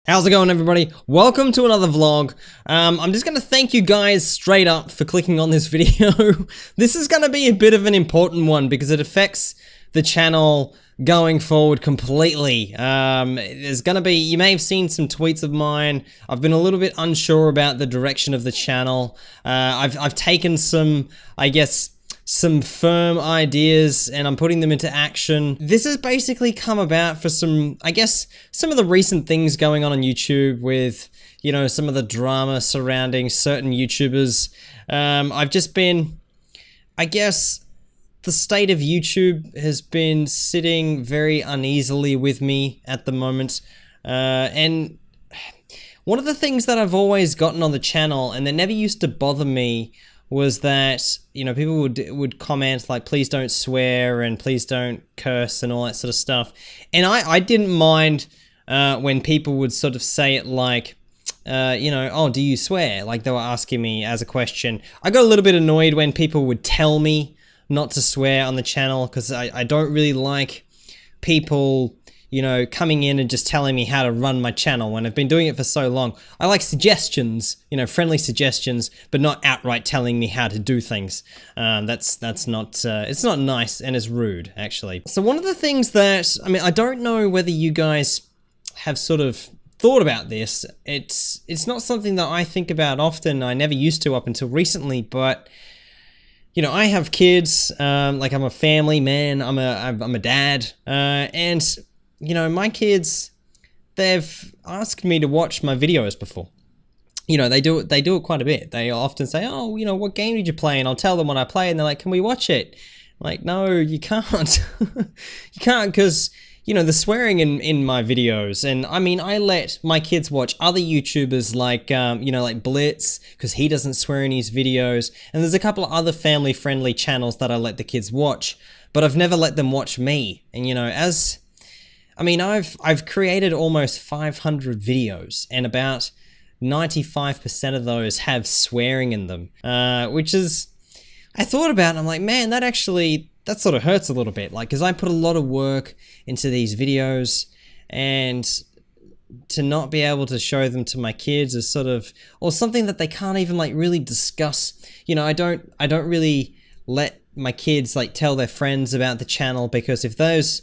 How's it going, everybody? Welcome to another vlog. I'm just gonna thank you guys straight up for clicking on this video. This is gonna be a bit of an important one because it affects the channel going forward completely. There's gonna be, you may have seen some tweets of mine. I've been a little bit unsure about the direction of the channel. I've taken some, I guess, some firm ideas and I'm putting them into action. This has basically come about for some, I guess, some of the recent things going on YouTube with, you know, some of the drama surrounding certain YouTubers. I've just been, I guess, the state of YouTube has been sitting very uneasily with me at the moment. And one of the things that I've always gotten on the channel, and that never used to bother me, was that, you know, people would comment like, please don't swear and please don't curse and all that sort of stuff. And I didn't mind when people would sort of say it like, you know, oh, do you swear? Like they were asking me as a question. I got a little bit annoyed when people would tell me not to swear on the channel because I don't really like people, you know, coming in and just telling me how to run my channel when I've been doing it for so long. I like suggestions, you know, friendly suggestions, but not outright telling me how to do things. That's not, it's not nice and it's rude, actually. So one of the things that, I mean, I don't know whether you guys have sort of thought about this. It's not something that I think about often. I never used to up until recently, but you know, I have kids, like I'm a family man, I'm a dad, and you know, my kids, they've asked me to watch my videos before. You know, they do it quite a bit. They often say, oh, you know, what game did you play? And I'll tell them what I play and they're like, can we watch it? I'm like, no, you can't. You can't because, you know, the swearing in my videos. And I mean, I let my kids watch other YouTubers like, you know, like Blitz, because he doesn't swear in his videos. And there's a couple of other family friendly channels that I let the kids watch, but I've never let them watch me. And, you know, I mean, I've created almost 500 videos and about 95% of those have swearing in them, which is, I thought about it and I'm like, man, that sort of hurts a little bit. Like, cause I put a lot of work into these videos and to not be able to show them to my kids is sort of, or something that they can't even like really discuss. You know, I don't really let my kids like tell their friends about the channel because if those,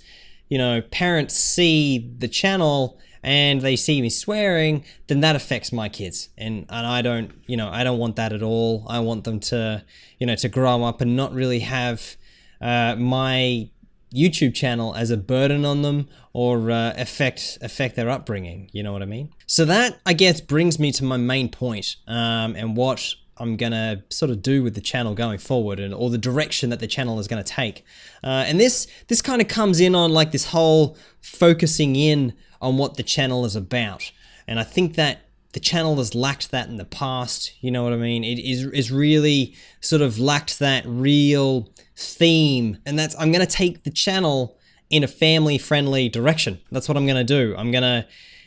you know, parents see the channel and they see me swearing, then that affects my kids. And I don't, you know, I don't want that at all. I want them to, you know, to grow up and not really have my YouTube channel as a burden on them or affect their upbringing. You know what I mean? So that, I guess, brings me to my main point, and what I'm gonna sort of do with the channel going forward, and or the direction that the channel is gonna take. And this kind of comes in on like this whole focusing in on what the channel is about. And I think that the channel has lacked that in the past. You know what I mean? It is really sort of lacked that real theme. And that's, I'm gonna take the channel in a family friendly direction. That's what I'm gonna do.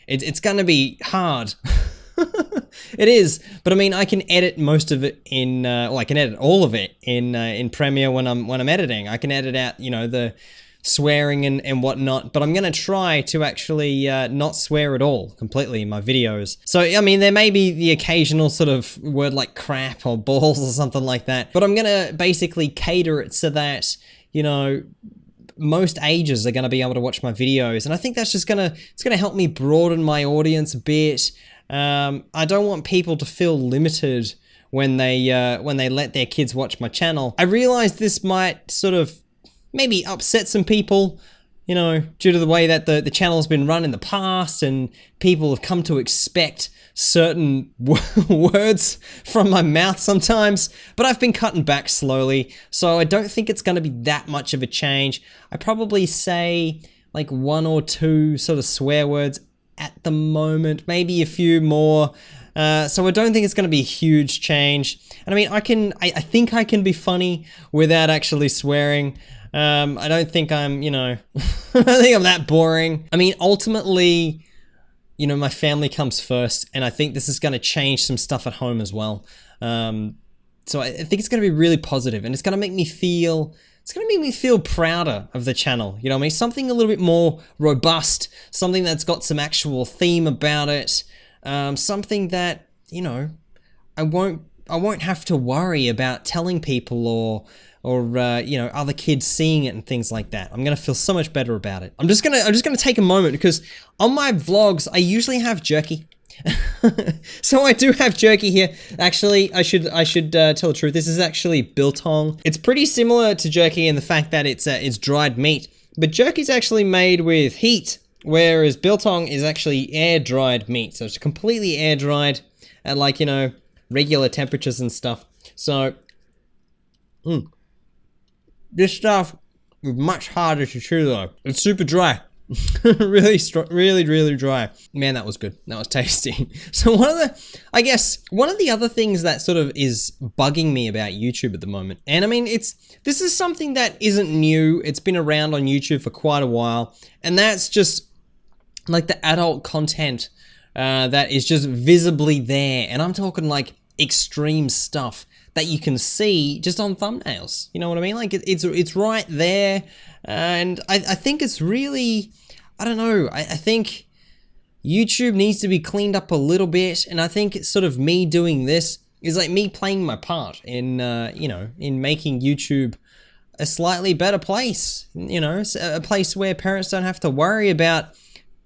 It's gonna be hard. It is, but I mean, I can edit most of it in, well, I can edit all of it in Premiere when I'm editing. I can edit out, you know, the swearing and whatnot, but I'm gonna try to actually not swear at all completely in my videos. So, I mean, there may be the occasional sort of word like crap or balls or something like that, but I'm gonna basically cater it so that, you know, most ages are going to be able to watch my videos. And I think that's just it's gonna help me broaden my audience a bit. I don't want people to feel limited when they let their kids watch my channel. I realize this might sort of maybe upset some people, you know, due to the way that the channel has been run in the past and people have come to expect certain words from my mouth sometimes, but I've been cutting back slowly, so I don't think it's going to be that much of a change. I probably say like 1 or 2 sort of swear words at the moment, maybe a few more. So I don't think it's going to be a huge change. And I mean, I think I can be funny without actually swearing. I don't think I'm, you know, I don't think I'm that boring. I mean, ultimately, you know, my family comes first, and I think this is going to change some stuff at home as well. So I think it's going to be really positive, and it's going to make me feel it's gonna make me feel prouder of the channel. You know what I mean? Something a little bit more robust, something that's got some actual theme about it, something that, you know, I won't have to worry about telling people or you know, other kids seeing it and things like that. I'm gonna feel so much better about it. I'm just gonna take a moment because on my vlogs I usually have jerky. So I do have jerky here. Actually, I should tell the truth. This is actually biltong. It's pretty similar to jerky in the fact that it's dried meat, but jerky's actually made with heat, whereas biltong is actually air dried meat. So it's completely air dried at, like, you know, regular temperatures and stuff. So this stuff is much harder to chew though. It's super dry. really dry. Man, that was good. That was tasty. So one of the other things that sort of is bugging me about YouTube at the moment, and I mean, this is something that isn't new. It's been around on YouTube for quite a while, and that's just like the adult content that is just visibly there. And I'm talking like extreme stuff that you can see just on thumbnails. You know what I mean? Like it's right there. And I think it's really, I don't know, I think YouTube needs to be cleaned up a little bit, and I think it's sort of me doing this is like me playing my part in, you know, in making YouTube a slightly better place, you know, a place where parents don't have to worry about,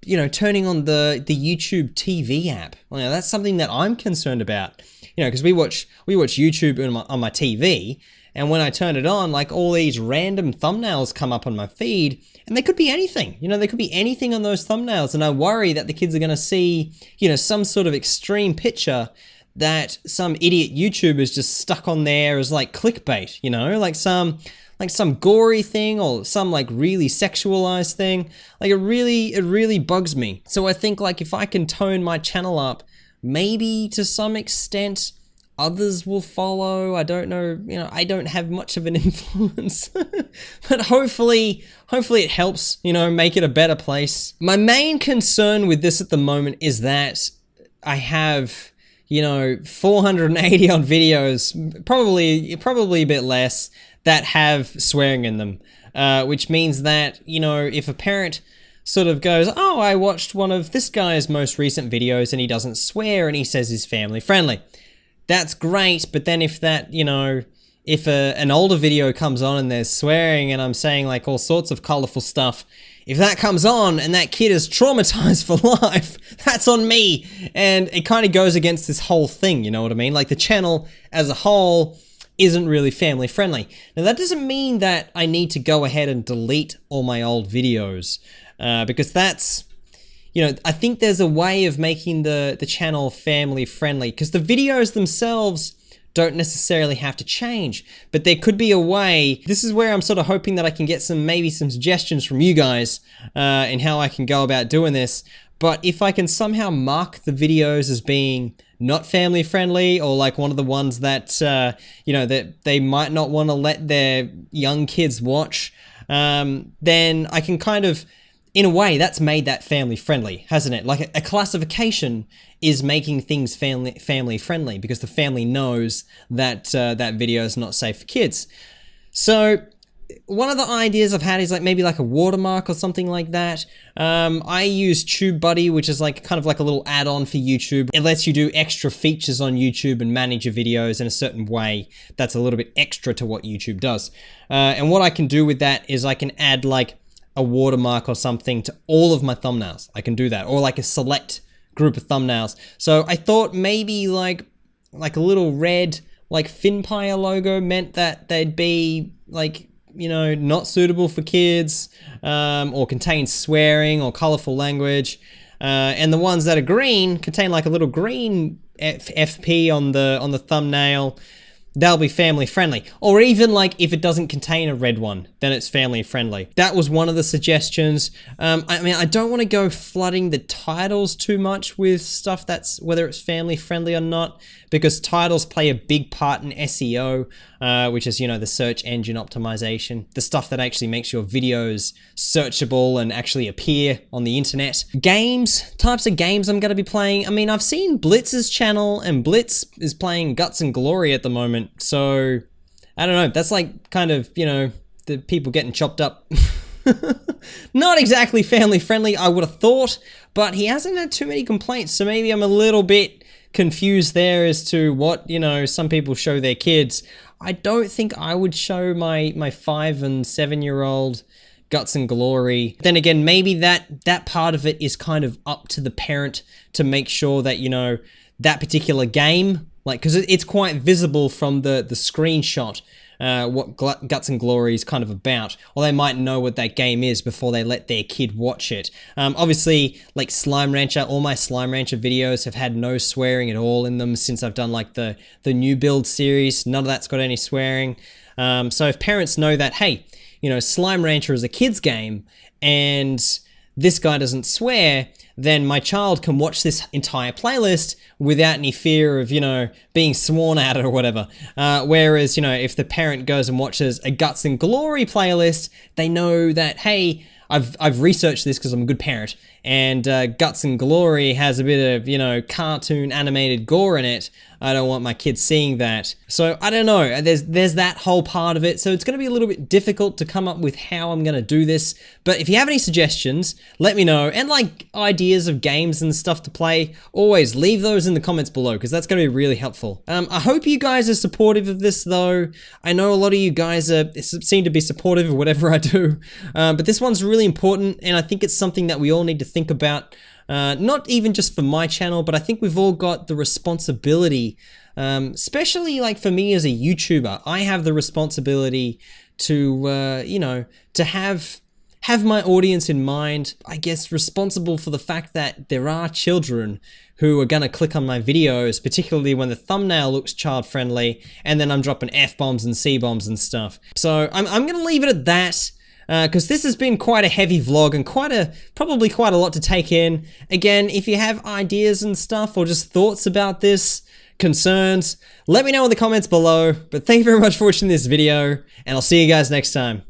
you know, turning on the YouTube TV app. Well, you know, that's something that I'm concerned about, you know, because we watch YouTube on my TV. And when I turn it on, like all these random thumbnails come up on my feed, and they could be anything, you know, there could be anything on those thumbnails. And I worry that the kids are going to see, you know, some sort of extreme picture that some idiot YouTuber's just stuck on there as like clickbait, you know, like some gory thing or some like really sexualized thing. Like it really bugs me. So I think like if I can tone my channel up, maybe to some extent, others will follow. I don't know, you know, I don't have much of an influence, but hopefully it helps, you know, make it a better place. My main concern with this at the moment is that I have, you know, 480 odd videos, probably a bit less, that have swearing in them, which means that, you know, if a parent sort of goes, oh, I watched one of this guy's most recent videos and he doesn't swear and he says he's family friendly. That's great, but then if that, you know, if an older video comes on and there's swearing and I'm saying like all sorts of colorful stuff, if that comes on and that kid is traumatized for life, that's on me. And it kind of goes against this whole thing, you know what I mean? Like the channel as a whole isn't really family friendly. Now that doesn't mean that I need to go ahead and delete all my old videos, because that's, you know, I think there's a way of making the channel family friendly, because the videos themselves don't necessarily have to change, but there could be a way. This is where I'm sort of hoping that I can get maybe some suggestions from you guys in how I can go about doing this. But if I can somehow mark the videos as being not family friendly, or like one of the ones that, you know, that they might not want to let their young kids watch, then I can kind of, in a way, that's made that family friendly, hasn't it? Like a classification is making things family friendly because the family knows that that video is not safe for kids. So one of the ideas I've had is like maybe like a watermark or something like that. I use TubeBuddy, which is like kind of like a little add-on for YouTube. It lets you do extra features on YouTube and manage your videos in a certain way that's a little bit extra to what YouTube does. And what I can do with that is I can add like a watermark or something to all of my thumbnails. I can do that, or like a select group of thumbnails. So I thought maybe like a little red like Fynnpire logo meant that they'd be like, you know, not suitable for kids, or contain swearing or colorful language, and the ones that are green contain like a little green FP on the thumbnail. They'll be family friendly. Or even like if it doesn't contain a red one, then it's family friendly. That was one of the suggestions. I mean, I don't want to go flooding the titles too much with stuff that's whether it's family friendly or not, because titles play a big part in SEO, which is, you know, the search engine optimization, the stuff that actually makes your videos searchable and actually appear on the internet. Games, types of games I'm going to be playing. I mean, I've seen Blitz's channel, and Blitz is playing Guts and Glory at the moment. So I don't know, that's like kind of, you know, the people getting chopped up. Not exactly family friendly, I would have thought, but he hasn't had too many complaints, so maybe I'm a little bit confused there as to what, you know, some people show their kids. I don't think I would show my 5 and 7-year-old guts and glory. Then again, maybe that part of it is kind of up to the parent to make sure that, you know, that particular game, like, because it's quite visible from the screenshot what Guts and Glory is kind of about, or they might know what that game is before they let their kid watch it. Obviously, like Slime Rancher, all my Slime Rancher videos have had no swearing at all in them since I've done like the new build series. None of that's got any swearing. So if parents know that, hey, you know, Slime Rancher is a kid's game and this guy doesn't swear, then my child can watch this entire playlist without any fear of, you know, being sworn at or whatever. Whereas, you know, if the parent goes and watches a Guts and Glory playlist, they know that, hey, I've researched this because I'm a good parent, and Guts and Glory has a bit of, you know, cartoon animated gore in it. I don't want my kids seeing that. So I don't know, there's that whole part of it. So it's going to be a little bit difficult to come up with how I'm going to do this. But if you have any suggestions, let me know. And like ideas of games and stuff to play, always leave those in the comments below because that's going to be really helpful. I hope you guys are supportive of this though. I know a lot of you guys seem to be supportive of whatever I do. But this one's really important, and I think it's something that we all need to think about. Not even just for my channel, but I think we've all got the responsibility, especially like for me as a YouTuber, I have the responsibility to, you know, to have my audience in mind, I guess responsible for the fact that there are children who are going to click on my videos, particularly when the thumbnail looks child friendly, and then I'm dropping F-bombs and C-bombs and stuff. So I'm going to leave it at that. Because this has been quite a heavy vlog and probably quite a lot to take in. Again, if you have ideas and stuff or just thoughts about this, concerns, let me know in the comments below. But thank you very much for watching this video, and I'll see you guys next time.